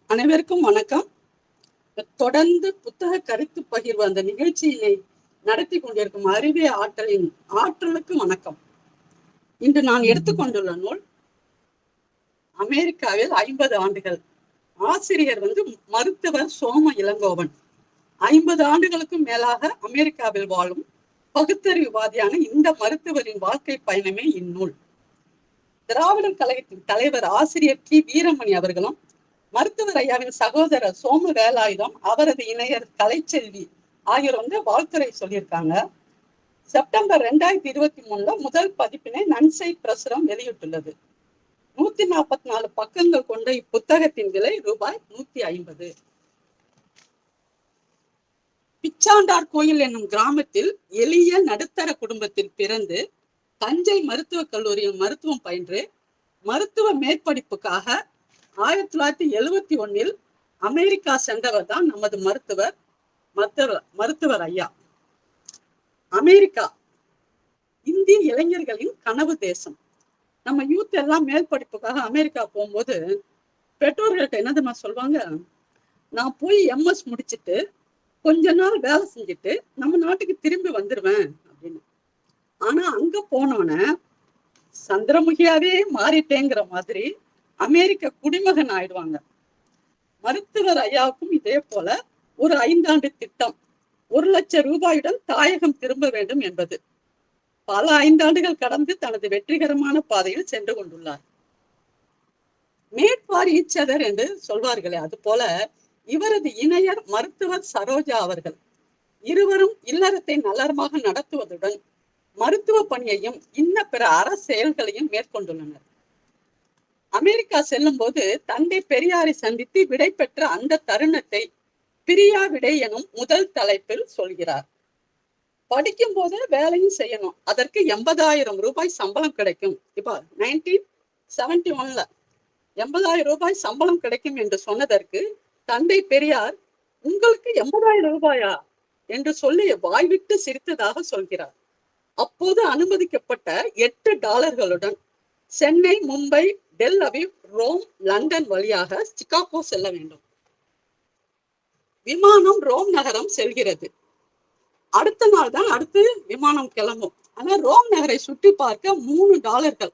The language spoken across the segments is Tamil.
அனைவருக்கும் வணக்கம். தொடர்ந்து புத்தக கருத்து பகிர்வு அந்த நிகழ்ச்சியினை நடத்தி கொண்டிருக்கும் அறிவே ஆற்றலுக்கு வணக்கம். இன்று நான் எடுத்துக்கொண்டுள்ள நூல் அமெரிக்காவில் 50 ஆண்டுகள். ஆசிரியர் மருத்துவர் சோம இளங்கோவன். 50 ஆண்டுகளுக்கும் மேலாக அமெரிக்காவில் வாழும் பகுத்தறிவுவாதியான இந்த மருத்துவரின் வாழ்க்கை பயணமே இந்நூல். திராவிடர் கழகத்தின் தலைவர் ஆசிரியர் கி வீரமணி அவர்களும், மருத்துவர் ஐயாவின் சகோதரர் சோமு வேலாயுதம், அவரது இணையர் கலைச்செல்வி ஆகியோர் வாழ்த்துரை சொல்லியிருக்காங்க. செப்டம்பர் 2023 முதல் பதிப்பினை நன்சை பிரசுரம் வெளியிட்டுள்ளது. 144 பக்கங்கள் கொண்ட இப்புத்தகத்தின் விலை ரூபாய் 150. பிச்சாண்டார் கோயில் என்னும் கிராமத்தில் எளிய நடுத்தர குடும்பத்தில் பிறந்து தஞ்சை மருத்துவக் கல்லூரியில் மருத்துவம் பயின்று மருத்துவ மேற்படிப்புக்காக 1971 அமெரிக்கா சென்றவர் தான் நமது மருத்துவர் ஐயா. அமெரிக்கா இந்திய இளைஞர்களின் கனவு தேசம். நம்ம யூத் எல்லாம் மேல் படிப்புக்காக அமெரிக்கா போகும்போது பெற்றோர்கள்ட்ட என்ன சொல்லுவாங்க, நான் போய் MS முடிச்சுட்டு கொஞ்ச நாள் வேலை செஞ்சுட்டு நம்ம நாட்டுக்கு திரும்பி வந்துருவேன் அப்படின்னு. ஆனா அங்க போனோன்னு சந்திரமுகியாவே மாறிட்டேங்கிற மாதிரி அமெரிக்க குடிமகன் ஆயிடுவாங்க. மருத்துவர் ஐயாவுக்கும் இதே போல ஒரு 5 ஆண்டு திட்டம், 1 லட்சம் ரூபாயுடன் தாயகம் திரும்ப வேண்டும் என்பது. பல 5 ஆண்டுகள் கடந்து தனது வெற்றிகரமான பாதையில் சென்று கொண்டுள்ளார். மேட் ஃபார் ஈச் அதர் என்று சொல்வார்களே, அது போல இவரது இணையர் மருத்துவர் சரோஜா அவர்கள். இருவரும் இல்லறத்தை நலமாக நடத்துவதுடன் மருத்துவ பணியையும் இன்ன பிற அற செயல்களையும் மேற்கொண்டுள்ளனர். அமெரிக்கா செல்லும் போது தந்தை பெரியாரை சந்தித்து விடை பெற்ற அந்த தருணத்தை பிரியா விடை எனும் முதல் தலைப்பில் சொல்கிறார். படிக்கும் போது வேலையும் செய்யணும், அதற்கு 80,000 ரூபாய் சம்பளம் கிடைக்கும். இப்ப 1971 80,000 ரூபாய் சம்பளம் கிடைக்கும் என்று சொன்னதற்கு தந்தை பெரியார் உங்களுக்கு 80,000 ரூபாயா என்று சொல்லி வாய்விட்டு சிரித்ததாக சொல்கிறார். அப்போது அனுமதிக்கப்பட்ட $8 Chennai, Mumbai, Tel Aviv, Rome, London வழியாக சிகாகோ செல்ல வேண்டும். விமானம் ரோம் நகரம் செல்கிறது. அடுத்த நாள் தான் அடுத்து விமானம் கிளம்பும். ஆனா ரோம் நகரை சுற்றி பார்க்க $3.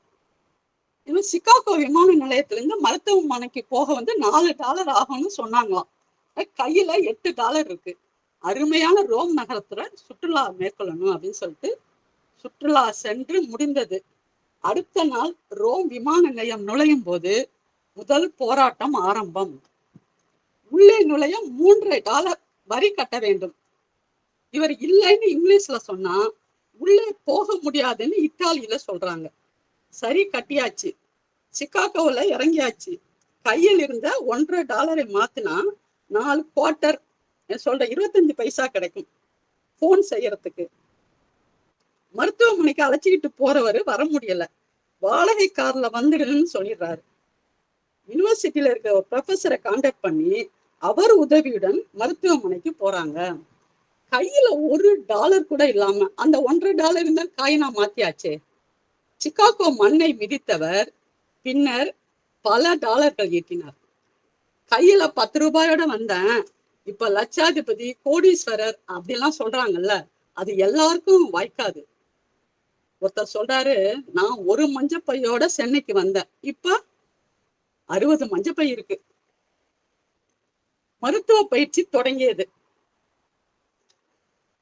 இன்னும் சிகாகோ விமான நிலையத்திலிருந்து மருத்துவமனைக்கு போக $4 ஆகும்னு சொன்னாங்களாம். கையில $8 இருக்கு. அருமையான ரோம் நகரத்துல சுற்றுலா மேற்கொள்ளணும் அப்படின்னு சொல்லிட்டு சுற்றுலா சென்று முடிந்தது. அடுத்த நாள் ரோம் விமான நிலையம் நுழையும் போது முதல் போராட்டம் ஆரம்பம். உள்ளே நுழைய $3 வரி கட்ட வேண்டும். இவர் இல்லைன்னு இங்கிலீஷ்ல சொன்னா உள்ளே போக முடியாதுன்னு இத்தாலியில சொல்றாங்க. சரி, கட்டியாச்சு. சிகாகோல இறங்கியாச்சு. கையில் இருந்த $1.5 மாத்தினா 4 குவார்ட்டர் சொல்ற 25 பைசா கிடைக்கும் போன் செய்யறதுக்கு. மருத்துவமனைக்கு அழைச்சிக்கிட்டு போறவரு வர முடியல, வாடகை கார்ல வந்துடுன்னு சொல்லிடுறாரு. யூனிவர்சிட்டியில இருக்க ஒரு ப்ரொஃபஸரை கான்டாக்ட் பண்ணி அவர் உதவியுடன் மருத்துவமனைக்கு போறாங்க. கையில $1 கூட இல்லாம அந்த $1.5 இருந்தா காயினா மாத்தியாச்சே. சிகாகோ மண்ணை மிதித்தவர் பின்னர் பல டாலர்கள் ஈட்டினார். கையில $10 வந்தேன், இப்ப லட்சாதிபதி, கோடீஸ்வரர் அப்படிலாம் சொல்றாங்கல்ல, அது எல்லாருக்கும் வாய்க்காது. ஒருத்தர் சொல்றாரு, நான் ஒரு மஞ்சப்பையோட சென்னைக்கு வந்தேன், இப்ப 60 மஞ்சப்பை இருக்கு. மருத்துவ பயிற்சி தொடங்கியது.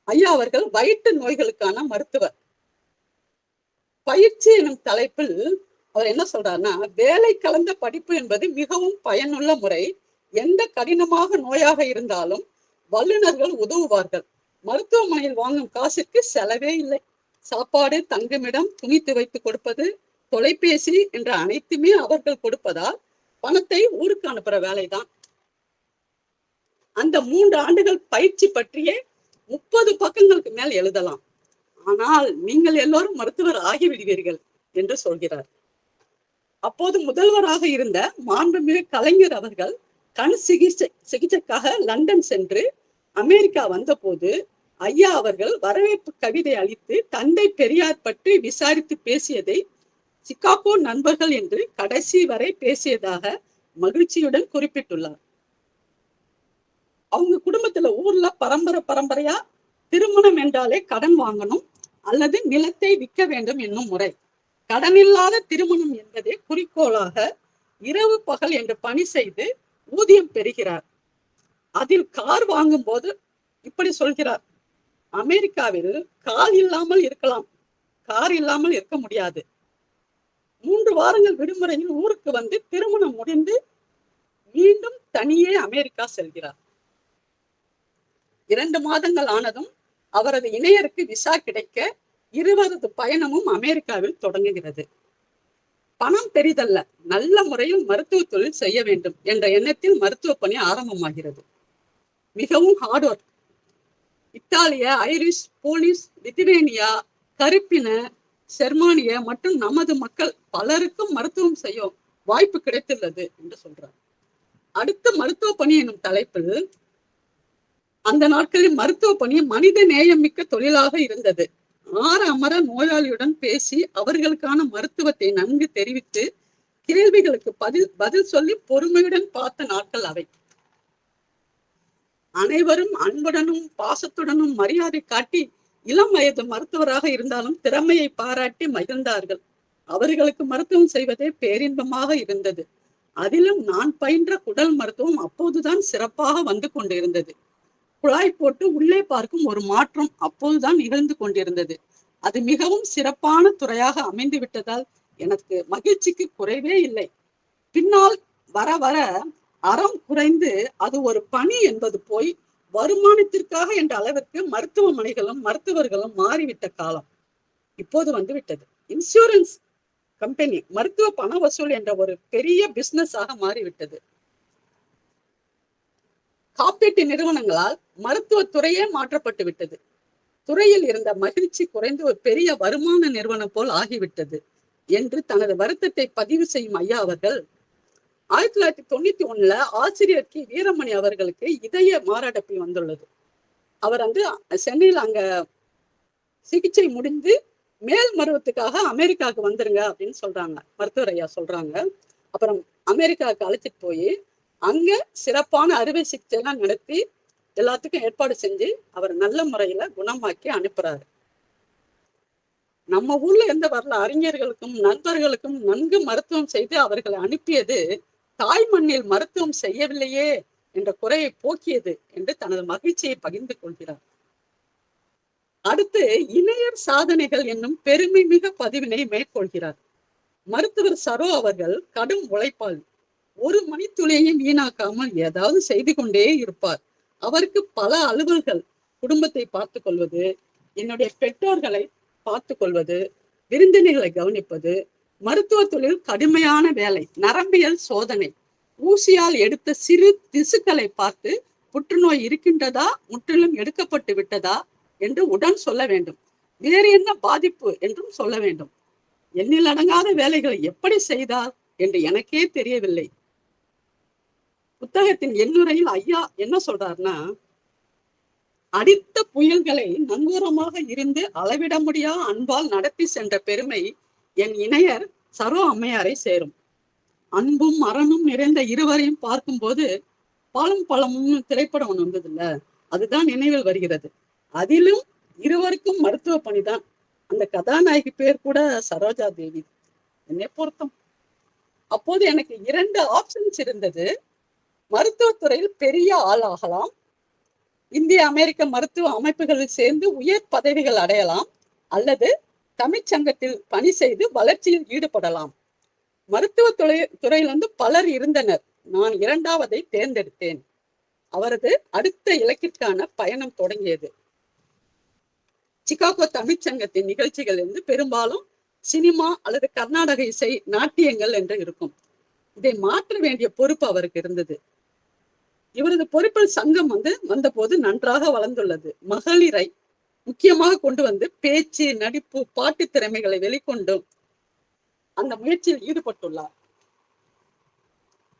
ஐயா அவர்கள் வயிற்று நோய்களுக்கான மருத்துவர். பயிற்சி எனும் தலைப்பில் அவர் என்ன சொல்றாருன்னா, வேலை கலந்த படிப்பு என்பது மிகவும் பயனுள்ள முறை. எந்த கடினமாக நோயாக இருந்தாலும் வல்லுநர்கள் உதவுவார்கள். மருத்துவமனையில் வாங்கும் காசுக்கு செலவே இல்லை. சாப்பாடு, தங்குமிடம், துணி துவைத்து கொடுப்பது, தொலைபேசி என்ற அனைத்துமே அவர்கள் கொடுப்பதால் பணத்தை ஊருக்கு அனுப்புற வேலைதான். அந்த 3 ஆண்டுகள் பயிற்சி பற்றியே 30 பக்கங்களுக்கு மேல் எழுதலாம். ஆனால் நீங்கள் எல்லோரும் மருத்துவர் ஆகிவிடுவீர்கள் என்று சொல்கிறார். அப்போது முதல்வராக இருந்த மாண்புமிகு கலைஞர் அவர்கள் கண் சிகிச்சைக்காக லண்டன் சென்று அமெரிக்கா வந்த போது ஐயா அவர்கள் வரவேற்பு கவிதை அளித்து தந்தை பெரியார் பற்றி விசாரித்து பேசியதை சிகாகோ நண்பர்கள் என்று கடைசி வரை பேசியதாக மகிழ்ச்சியுடன் குறிப்பிட்டுள்ளார். அவங்க குடும்பத்துல ஊர்ல பரம்பரையா திருமணம் என்றாலே கடன் வாங்கணும் அல்லது நிலத்தை விற்க வேண்டும் என்னும் முறை. கடனில்லாத திருமணம் என்பதே குறிக்கோளாக இரவு பகல் என்று பணி செய்து ஊதியம் பெறுகிறார். அதில் கார் வாங்கும் போது இப்படி சொல்கிறார், அமெரிக்காவில் கார் இல்லாமல் இருக்கலாம், கார் இல்லாமல் இருக்க முடியாது. 3 வாரங்கள் விடுமுறையில் ஊருக்கு வந்து திருமணம் முடிந்து மீண்டும் தனியே அமெரிக்கா செல்கிறார். 2 மாதங்கள் ஆனதும் அவரது இணையருக்கு விசா கிடைக்க இருவரது பயணமும் அமெரிக்காவில் தொடங்குகிறது. பணம் பெரிதல்ல, நல்ல முறையில் மருத்துவ தொழில் செய்ய வேண்டும் என்ற எண்ணத்தில் மருத்துவ பணி ஆரம்பமாகிறது. மிகவும் ஹார்ட் ஒர்க். இத்தாலிய, ஐரிஷ், போலிஷ், லிதுவேனியா, கருப்பின, ஜெர்மானிய மற்றும் நமது மக்கள் பலருக்கும் மருத்துவம் செய்ய வாய்ப்பு கிடைத்துள்ளது என்று சொல்றார். அடுத்த மருத்துவ பணி எனும் தலைப்பில் அந்த நாட்களில் மருத்துவ பணி மனித நேயம் மிக்க தொழிலாக இருந்தது. ஆற அமர நோயாளியுடன் பேசி அவர்களுக்கான மருத்துவத்தை நன்கு தெரிவித்து கேள்விகளுக்கு பதில் சொல்லி பொறுமையுடன் பார்த்த நாட்கள் அவை. அனைவரும் அன்புடனும் பாசத்துடனும் மரியாதை காட்டி இளம் வயது மருத்துவராக இருந்தாலும் திறமையை பாராட்டி மகிழ்ந்தார்கள். அவர்களுக்கு மருத்துவம் செய்வதே பேரின்பமாக இருந்தது. அதிலும் நான் பயின்ற குடல் மருத்துவம் அப்போதுதான் சிறப்பாக வந்து கொண்டிருந்தது. குழாய் போட்டு உள்ளே பார்க்கும் ஒரு மாற்றம் அப்போதுதான் நிகழ்ந்து கொண்டிருந்தது. அது மிகவும் சிறப்பான துறையாக அமைந்து விட்டதால் எனக்கு மகிழ்ச்சிக்கு குறைவே இல்லை. பின்னால் வர வர அறம் குறைந்து அது ஒரு பணி என்பது போய் வருமானத்திற்காக என்ற அளவிற்கு மருத்துவமனைகளும் மருத்துவர்களும் மாறிவிட்ட காலம் இப்போது வந்து விட்டது. இன்சூரன்ஸ் கம்பெனி மருத்துவ பண வசூல் என்ற ஒரு பெரிய பிசினஸ் ஆக மாறிவிட்டது. காப்பீட்டு நிறுவனங்களால் மருத்துவ துறையே மாற்றப்பட்டு விட்டது. துறையில் இருந்த மகிழ்ச்சி குறைந்து ஒரு பெரிய வருமான நிறுவனம் போல் ஆகிவிட்டது என்று தனது வருத்தத்தை பதிவு செய்யும் ஐயா அவர்கள் 1991 ஆசிரியர் கி வீரமணி அவர்களுக்கு இதய மாரடைப்பு வந்துள்ளது. அவர் சென்னையில் அங்க சிகிச்சை முடிந்து மேல் மருவத்துக்காக அமெரிக்காவுக்கு வந்துருங்க அப்படின்னு சொல்றாங்க, மருத்துவர் ஐயா சொல்றாங்க. அப்புறம் அமெரிக்காவுக்கு அழைச்சிட்டு போய் அங்க சிறப்பான அறுவை சிகிச்சை எல்லாம் நடத்தி எல்லாத்துக்கும் ஏற்பாடு செஞ்சு அவர் நல்ல முறையில குணமாக்கி அனுப்புறாரு. நம்ம ஊர்ல எந்த வரல அறிஞர்களுக்கும் நண்பர்களுக்கும் நன்கு மருத்துவம் செய்து அவர்களை அனுப்பியது தாய் மண்ணில் மருத்துவம் செய்யவில்லையே என்ற குறையை போக்கியது என்று தனது மகிழ்ச்சியை பகிர்ந்து கொள்கிறார். அடுத்து இணையர் சாதனைகள் என்னும் பெருமை மிக பதிவினை மேற்கொள்கிறார். மருத்துவர் சரோ அவர்கள் கடும் உழைப்பாளி. ஒரு மணித்துளியையும் வீணாக்காமல் ஏதாவது செய்து கொண்டே இருப்பார். அவருக்கு பல அலுவல்கள், குடும்பத்தை பார்த்து கொள்வது, என்னுடைய பெற்றோர்களை பார்த்து கொள்வது, விருந்தினர்களை கவனிப்பது, மருத்துவ தொழில் கடுமையான வேலை, நரம்பியல் சோதனை, ஊசியால் எடுத்த சிறு திசுக்களை பார்த்து புற்றுநோய் இருக்கின்றதா முற்றிலும் எடுக்கப்பட்டு விட்டதா என்று உடன் சொல்ல வேண்டும், வேறு என்ன பாதிப்பு என்றும் சொல்ல வேண்டும். எண்ணில் அடங்காத வேலைகளை எப்படி செய்தார் என்று எனக்கே தெரியவில்லை. புத்தகத்தின் எண்ணுரையில் ஐயா என்ன சொல்றாருன்னா, அடித்த புயல்களை நங்கூரமாக இருந்து அளவிட முடியா அன்பால் நடத்தி சென்ற பெருமை என் இணையர் சரோ அம்மையாரை சேரும். அன்பும் மரணும் நிறைந்த இருவரையும் பார்க்கும்போது பாலும் பழமும் திரைப்படம் ஒன்று வந்தது இல்ல, அதுதான் நினைவில் வருகிறது. அதிலும் இருவருக்கும் மருத்துவ பணிதான். அந்த கதாநாயகி பேர் கூட சரோஜா தேவி. என்னை பொருத்தம் அப்போது எனக்கு 2 ஆப்ஷன்ஸ் இருந்தது. மருத்துவத்துறையில் பெரிய ஆளாகலாம், இந்திய அமெரிக்க மருத்துவ அமைப்புகளில் சேர்ந்து உயர் பதவிகள் அடையலாம், அல்லது தமிழ்ச்சங்கத்தில் பணி செய்து வளர்ச்சியில் ஈடுபடலாம். மருத்துவ துறையிலிருந்து பலர் இருந்தனர். நான் 2வதை தேர்ந்தெடுத்தேன். அவரது அடுத்த இலக்கிற்கான பயணம் தொடங்கியது. சிகாகோ தமிழ்ச்சங்கத்தின் நிகழ்ச்சிகள் இருந்து பெரும்பாலும் சினிமா அல்லது கர்நாடக இசை, நாட்டியங்கள் என்று இருக்கும். இதை மாற்ற வேண்டிய பொறுப்பு அவருக்கு இருந்தது. இவரது பொறுப்பில் சங்கம் வந்தபோது நன்றாக வளர்ந்துள்ளது. மகளிரை முக்கியமாக கொண்டு வந்து பேச்சு, நடிப்பு, பாட்டு திறமைகளை வெளிக்கொண்டு அந்த முயற்சியில் ஈடுபட்டுள்ளார்.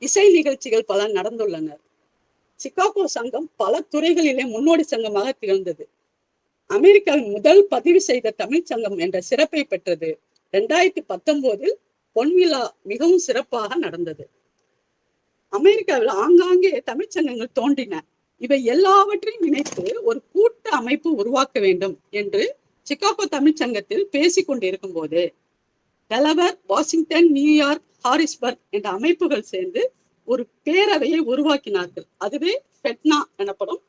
இசை நிகழ்ச்சிகள் பல நடந்துள்ளனர். சிகாகோ சங்கம் பல துறைகளிலே முன்னோடி சங்கமாக திகழ்ந்தது. அமெரிக்காவின் முதல் பதிவு செய்த தமிழ் சங்கம் என்ற சிறப்பை பெற்றது. 2019 பொன்விழா மிகவும் சிறப்பாக நடந்தது. அமெரிக்காவில் ஆங்காங்கே தமிழ்ச்சங்கங்கள் தோன்றின. இவை எல்லாவற்றையும் இணைத்து ஒரு கூட்டு அமைப்பு உருவாக்க வேண்டும் என்று சிகாகோ தமிழ்ச்சங்கத்தில் பேசிக் கொண்டிருக்கும் போது டெலவர், வாஷிங்டன், நியூயார்க், ஹாரிஸ்பர்க் என்ற அமைப்புகள் சேர்ந்து ஒரு பேரவையை உருவாக்கினார்கள். அதுவே ஃபெட்னா எனப்படும்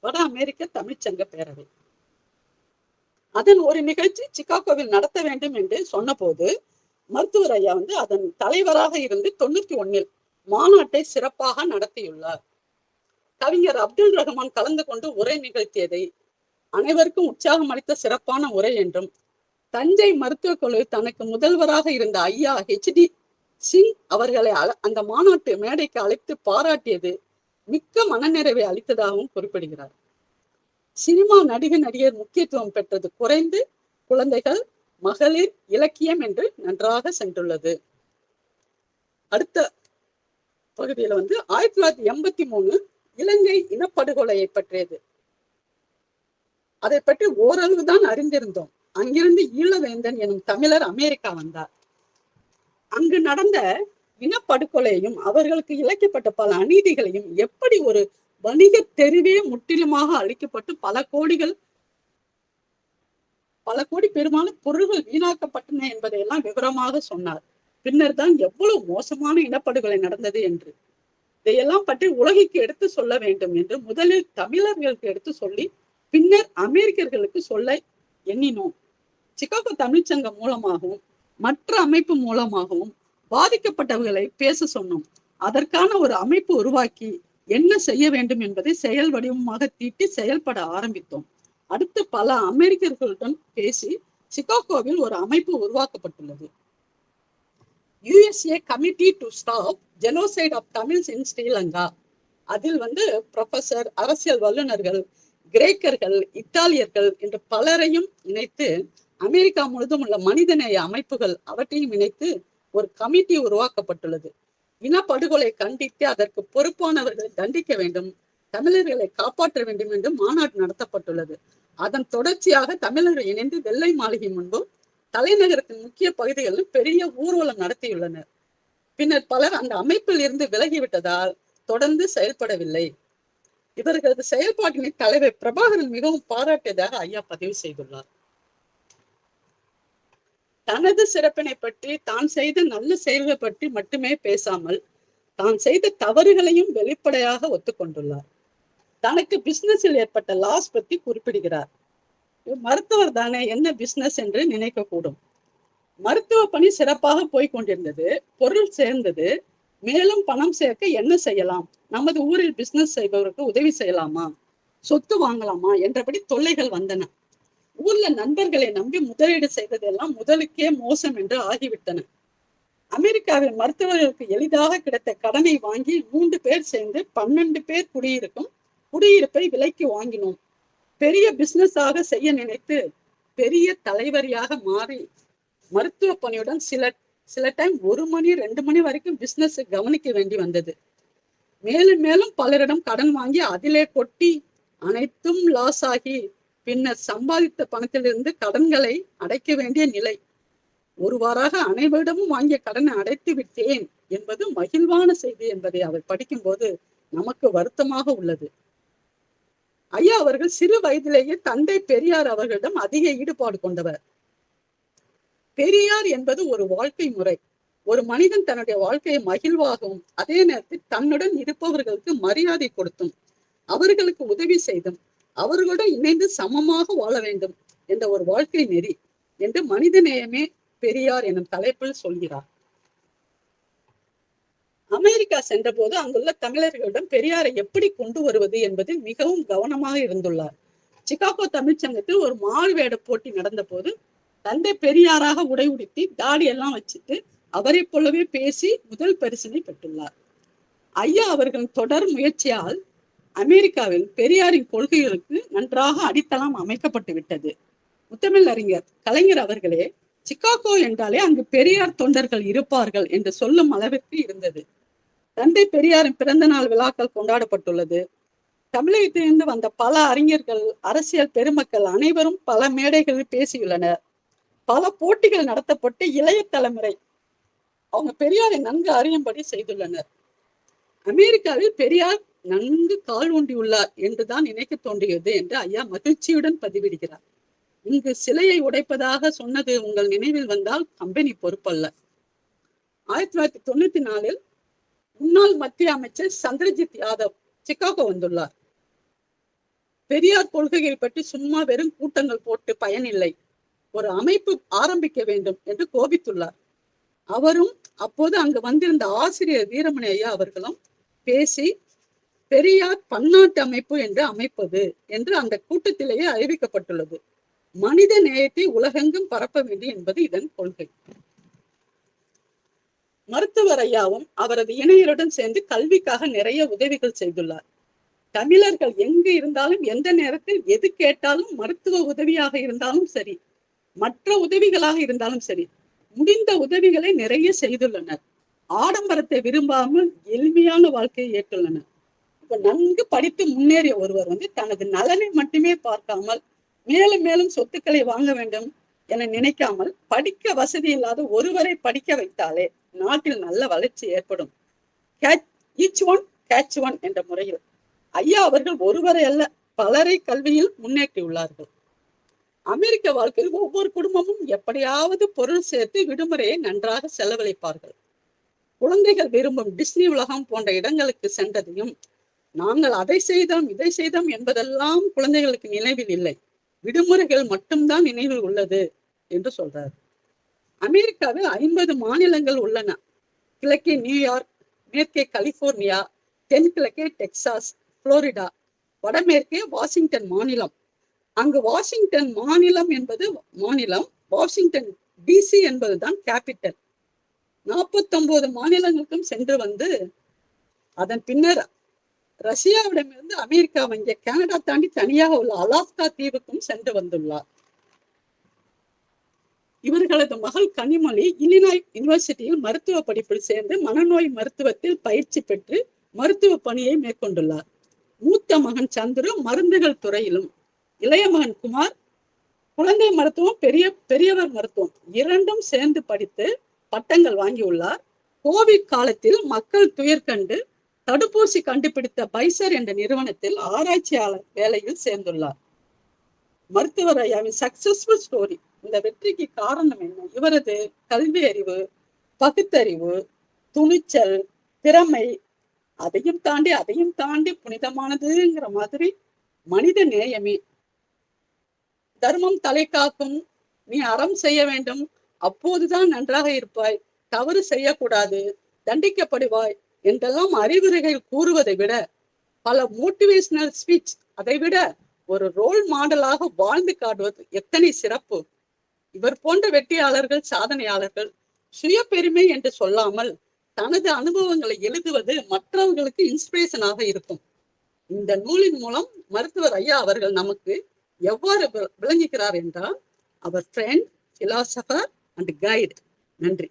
வட அமெரிக்க தமிழ்ச்சங்க பேரவை. அதன் ஒரு நிகழ்ச்சி சிகாகோவில் நடத்த வேண்டும் என்று சொன்ன போது மருத்துவர் ஐயா அதன் தலைவராக இருந்து 91 மாநாட்டை சிறப்பாக நடத்தியுள்ளார். கவிஞர் அப்துல் ரஹ்மான் கலந்து கொண்டு உரை நிகழ்த்தியதை அனைவருக்கும் உற்சாகம் அளித்த சிறப்பான உரை என்றும், தஞ்சை மருத்துவக் கல்லூரி தனக்கு முதல்வராக இருந்த ஐயா HD சிங் அவர்களை அந்த மாநாட்டு மேடைக்கு அழைத்து பாராட்டியது மிக்க மனநிறைவை அளித்ததாகவும் குறிப்பிடுகிறார். சினிமா நடிகர் முக்கியத்துவம் பெற்றது குறைந்து குழந்தைகள், மகளிர், இலக்கியம் என்று நன்றாக சென்றுள்ளது. அடுத்த பகுதியில 1983 இலங்கை இனப்படுகொலையை பற்றியது. அதை பற்றி ஓரளவுதான் அறிந்திருந்தோம். அங்கிருந்து ஈழவேந்தன் எனும் தமிழர் அமெரிக்கா வந்தார். அங்கு நடந்த இனப்படுகொலையும் அவர்களுக்கு இழைக்கப்பட்ட பல அநீதிகளையும், எப்படி ஒரு வணிக தெருவே முற்றிலுமாக அழிக்கப்பட்டு பல கோடி பெரும்பாலும் பொருள்கள் வீணாக்கப்பட்டன என்பதையெல்லாம் விவரமாக சொன்னார். பின்னர் தான் எவ்வளவு மோசமான இனப்படுகொலை நடந்தது என்று, இதையெல்லாம் பற்றி உலகிற்கு எடுத்து சொல்ல வேண்டும் என்று முதலில் தமிழர்களுக்கு எடுத்து சொல்லி பின்னர் அமெரிக்கர்களுக்கு சொல்ல எண்ணினோம். சிகாகோ தமிழ்ச்சங்கம் மூலமாகவும் மற்ற அமைப்பு மூலமாகவும் பாதிக்கப்பட்டவர்களை பேச சொன்னோம். அதற்கான ஒரு அமைப்பு உருவாக்கி என்ன செய்ய வேண்டும் என்பதை செயல் வடிவமாக தீட்டி செயல்பட ஆரம்பித்தோம். அடுத்து பல அமெரிக்கர்களுடன் பேசி சிகாகோவில் ஒரு அமைப்பு உருவாக்கப்பட்டுள்ளது. USA committee to stop genocide of Tamils in Sri Lanka. அதில் ப்ரொஃபசர், அரசியல் வல்லுநர்கள், கிரேக்கர்கள், இத்தாலியர்கள் என்று பலரையும் இணைத்து அமெரிக்கா முழுதும் உள்ள மனிதநேய அமைப்புகள் அவற்றையும் இணைத்து ஒரு கமிட்டி உருவாக்கப்பட்டுள்ளது. இனப்படுகொலை கண்டித்து அதற்கு பொறுப்பானவர்களை தண்டிக்க வேண்டும், தமிழர்களை காப்பாற்ற வேண்டும் என்று மாநாடு நடத்தப்பட்டுள்ளது. அதன் தொடர்ச்சியாக தமிழர்கள் இணைந்து வெள்ளை மாளிகை முன்பும் தலைநகரத்தின் முக்கிய பகுதிகளிலும் பெரிய ஊர்வலம் நடத்தியுள்ளனர். பின்னர் பலர் அந்த அமைப்பில் இருந்து விலகிவிட்டதால் தொடர்ந்து செயல்படவில்லை. இவர்களது செயல்பாட்டினை தலைவர் பிரபாகரன் மிகவும் பாராட்டியதாக ஐயா பதிவு செய்துள்ளார். தனது சிறப்பினை பற்றி, தான் செய்த நல்ல செயல்கள் பற்றி மட்டுமே பேசாமல் தான் செய்த தவறுகளையும் வெளிப்படையாக ஒத்துக்கொண்டுள்ளார். தனக்கு பிசினஸில் ஏற்பட்ட லாஸ் பற்றி குறிப்பிடுகிறார். மருத்துவர் தானே, என்ன பிசினஸ் என்று நினைக்க கூடும். மருத்துவ பணி சிறப்பாக போய்கொண்டிருந்தது, பொருள் சேர்ந்தது, மேலும் பணம் சேர்க்க என்ன செய்யலாம், நமது ஊரில் பிசினஸ் செய்பவருக்கு உதவி செய்யலாமா, சொத்து வாங்கலாமா என்றபடி தொல்லைகள் வந்தன. ஊர்ல நண்பர்களை நம்பி முதலீடு செய்ததெல்லாம் முதலுக்கே மோசம் என்று ஆகிவிட்டன. அமெரிக்காவில் மருத்துவர்களுக்கு எளிதாக கிடைத்த கடனை வாங்கி 3 பேர் சேர்ந்து 12 பேர் குடியிருக்கும் குடியிருப்பை விலைக்கு வாங்கினோம். பெரிய பிசினஸ் ஆக செய்ய நினைத்து பெரிய தலைவரியாக மாறி மருத்துவ பணியுடன் சில டைம் 1 மணி 2 மணி வரைக்கும் பிசினஸ் கவனிக்க வேண்டி வந்தது. மேலும் மேலும் பலரிடம் கடன் வாங்கி அதிலே கொட்டி அனைத்தும் லாஸ் ஆகி பின்னர் சம்பாதித்த பணத்திலிருந்து கடன்களை அடைக்க வேண்டிய நிலை. ஒருவாறாக அனைவரிடமும் வாங்கிய கடனை அடைத்து விட்டேன் என்பது மகிழ்வான செய்தி என்பதை அவர் படிக்கும் போது நமக்கு வருத்தமாக உள்ளது. ஐயா அவர்கள் சிறு வயதிலேயே தந்தை பெரியார் அவர்களிடம் அதிக ஈடுபாடு கொண்டவர். பெரியார் என்பது ஒரு வாழ்க்கை முறை. ஒரு மனிதன் தன்னுடைய வாழ்க்கையை மகிழ்வாகவும் அதே நேரத்தில் தன்னுடன் இருப்பவர்களுக்கு மரியாதை கொடுத்தும் அவர்களுக்கு உதவி செய்தும் அவர்களுடன் இணைந்து சமமாக வாழ வேண்டும் என்ற ஒரு வாழ்க்கை நெறி என்று மனிதநேயமே பெரியார் எனும் தலைப்பில் சொல்கிறார். அமெரிக்கா சென்ற போது அங்குள்ள தமிழர்களிடம் பெரியாரை எப்படி கொண்டு வருவது என்பதில் மிகவும் கவனமாக இருந்துள்ளார். சிகாகோ தமிழ்ச்சங்கத்தில் ஒரு மாறுவேட போட்டி நடந்த போது தந்தை பெரியாராக உடை உடுத்தி தாடி எல்லாம் வச்சுட்டு அவரை போலவே பேசி முதல் பரிசினை பெற்றுள்ளார். ஐயா அவர்களின் தொடர் முயற்சியால் அமெரிக்காவில் பெரியாரின் கொள்கைகளுக்கு நன்றாக அடித்தளம் அமைக்கப்பட்டு விட்டது. முத்தமிழ் அறிஞர் கலைஞர் அவர்களே சிகாகோ என்றாலே அங்கு பெரியார் தொண்டர்கள் இருப்பார்கள் என்று சொல்லும் அளவிற்கு இருந்தது. தந்தை பெரியாரின் பிறந்த நாள் விழாக்கள் கொண்டாடப்பட்டுள்ளது. தமிழகத்திலிருந்து வந்த பல அறிஞர்கள், அரசியல் பெருமக்கள் அனைவரும் பல மேடைகளில் பேசியுள்ளனர். பல போட்டிகள் நடத்தப்பட்டு இளைய தலைமுறை அவங்க பெரியாரை நன்கு அறியும்படி செய்துள்ளனர். அமெரிக்காவில் பெரியார் நன்கு கால் ஊண்டியுள்ளார் என்றுதான் நினைக்க தோன்றியது என்று ஐயா மகிழ்ச்சியுடன் பதிவிடுகிறார். இங்கு சிலையை உடைப்பதாக சொன்னது உங்கள் நினைவில் வந்தால் கம்பெனி பொறுப்பல்ல. 1994 முன்னாள் மத்திய அமைச்சர் சந்திரஜித் யாதவ் சிகாகோ வந்துள்ளார். பெரியார் கொள்கையை பற்றி சும்மா வெறும் கூட்டங்கள் போட்டு பயனில்லை, ஒரு அமைப்பு ஆரம்பிக்க வேண்டும் என்று கோபித்துள்ளார். அவரும் அப்போது அங்கு வந்திருந்த ஆசிரியர் வீரமணி ஐயா அவர்களும் பேசி பெரியார் பன்னாட்டு அமைப்பு என்று அமைப்பது என்று அந்த கூட்டத்திலேயே அறிவிக்கப்பட்டுள்ளது. மனித நேயத்தை உலகெங்கும் பரப்ப வேண்டும் என்பது இதன் கொள்கை. மருத்துவர் ஐயாவும் அவரது இணையருடன் சேர்ந்து கல்விக்காக நிறைய உதவிகள் செய்துள்ளார். தமிழர்கள் எங்கு இருந்தாலும் எந்த நேரத்தில் எது கேட்டாலும் மருத்துவ உதவியாக இருந்தாலும் சரி, மற்ற உதவிகளாக இருந்தாலும் சரி, முடிந்த உதவிகளை நிறைய செய்துள்ளனர். ஆடம்பரத்தை விரும்பாமல் எளிமையான வாழ்க்கையை ஏற்றுள்ளனர். இப்ப நன்கு படித்து முன்னேறிய ஒருவர் தனது நலனை மட்டுமே பார்க்காமல் மேலும் மேலும் சொத்துக்களை வாங்க வேண்டும் என நினைக்காமல் படிக்க வசதி இல்லாத ஒருவரை படிக்க வைத்தாலே நாட்டில் நல்ல வளர்ச்சி ஏற்படும். ஈச் ஒன் கேட்ச் ஒன் என்ற முறையில் ஐயா அவர்கள் ஒருவரை அல்ல பலரை கல்வியில் முன்னேற்றியுள்ளார்கள். அமெரிக்க வாழ்க்கையில் ஒவ்வொரு குடும்பமும் எப்படியாவது பொருள் சேர்த்து விடுமுறையை நன்றாக செலவழிப்பார்கள். குழந்தைகள் விரும்பும் டிஸ்னி உலகம் போன்ற இடங்களுக்கு சென்றதையும் நாங்கள் அதை செய்தோம் இதை செய்தோம் என்பதெல்லாம் குழந்தைகளுக்கு நினைவில் இல்லை, விடுமுறைகள் மட்டும்தான் நினைவில் உள்ளது என்று சொல்றார். அமெரிக்காவில் 50 மாநிலங்கள் உள்ளன. கிழக்கே நியூயார்க், மேற்கே கலிபோர்னியா, தென்கிழக்கே டெக்சாஸ், புளோரிடா, வடமேற்கே வாஷிங்டன் மாநிலம். அங்கு வாஷிங்டன் மாநிலம் என்பது மாநிலம், வாஷிங்டன் டிசி என்பதுதான் கேபிட்டல். 49 மாநிலங்களுக்கும் சென்று வந்து அதன் பின்னர் ரஷ்யாவிடமிருந்து அமெரிக்கா வங்கிய கனடா தாண்டி தனியாக உள்ள அலாஸ்கா தீவுக்கும் சென்று வந்துள்ளார். இவர்களது மகள் கனிமொழி இல்லினாய் யூனிவர்சிட்டியில் மருத்துவ படிப்பில் சேர்ந்து மனநோய் மருத்துவத்தில் பயிற்சி பெற்று மருத்துவ பணியை மேற்கொண்டுள்ளார். மூத்த மகன் சந்துரு மருந்துகள் துறையிலும், இளைய மகன் குமார் குழந்தை மருத்துவம், பெரியவர் மருத்துவம் இரண்டும் சேர்ந்து படித்து பட்டங்கள் வாங்கியுள்ளார். கோவிட் காலத்தில் மக்கள் துயர் கண்டு தடுப்பூசி கண்டுபிடித்த பைசர் என்ற நிறுவனத்தில் ஆராய்ச்சியாளர் வேலையில் சேர்ந்துள்ளார். மருத்துவர் ஐயாவின் சக்சஸ்ஃபுல் ஸ்டோரி. இந்த வெற்றிக்கு காரணம் என்ன? இவரது கல்வி அறிவு, பகுத்தறிவு, துணிச்சல், திறமை, அதையும் தாண்டி புனிதமானதுங்கிற மாதிரி மனித நேயமே. தர்மம் தலை காக்கும், நீ அறம் செய்ய வேண்டும், அப்போதுதான் நன்றாக இருப்பாய், தவறு செய்யக்கூடாது, தண்டிக்கப்படுவாய் என்றெல்லாம் அறிவுரைகள் கூறுவதை விட, பல மோட்டிவேஷனல் ஸ்பீச் அதை விட ஒரு ரோல் மாடலாக வாழ்ந்து காட்டுவது எத்தனை சிறப்பு. இவர் போன்ற வெற்றியாளர்கள், சாதனையாளர்கள் சுய பெருமை என்று சொல்லாமல் தனது அனுபவங்களை எழுதுவது மற்றவர்களுக்கு இன்ஸ்பிரேஷனாக இருக்கும். இந்த நூலின் மூலம் மருத்துவர் ஐயா அவர்கள் நமக்கு எவ்வாறு விளங்குகிறார் என்றால், அவர் ஃப்ரெண்ட், பிலாசபர் அண்ட் கைடு. நன்றி.